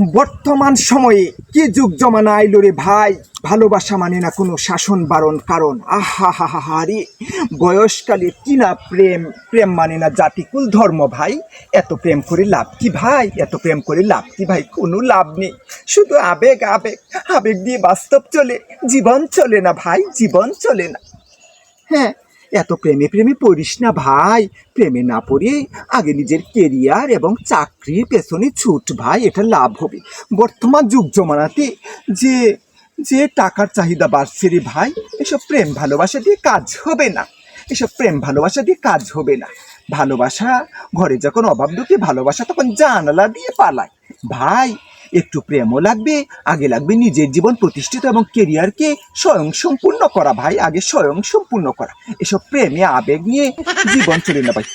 বর্তমান সময়ে কি যুগ জমানা আইলো রে ভাই। ভালোবাসা মানে না কোনো শাসন বারণ কারণ। আহা হা হা হা রে, বয়সকালে কি না প্রেম, প্রেম মানে না জাতিকুল ধর্ম ভাই। এত প্রেম করে লাভ কি ভাই, এত প্রেম করে লাভ কি ভাই, কোনো লাভ নেই। শুধু আবেগ আবেগ, আবেগ দিয়ে বাস্তব চলে, জীবন চলে না ভাই, জীবন চলে না। হ্যাঁ, এত প্রেমে প্রেমে পড়িস না ভাই। প্রেমে না পড়ে আগে নিজের কেরিয়ার এবং চাকরির পেছনে ছুট ভাই, এটা লাভ হবে। বর্তমান যুগ জমানাতে যে যে টাকার চাহিদা বাড়ছে রে ভাই, এসব প্রেম ভালোবাসা দিয়ে কাজ হবে না। এসব প্রেম ভালোবাসা দিয়ে কাজ হবে না। ভালোবাসা, ঘরে যখন অভাব ঢুকে ভালোবাসা তখন জানালা দিয়ে পালায় ভাই। একটু প্রেমও লাগবে, আগে লাগবে নিজের জীবন প্রতিষ্ঠিত এবং কেরিয়ারকে স্বয়ং সম্পূর্ণ করা ভাই, আগে স্বয়ং সম্পূর্ণ করা। এসব প্রেমে আবেগ নিয়ে জীবন চলে না ভাই।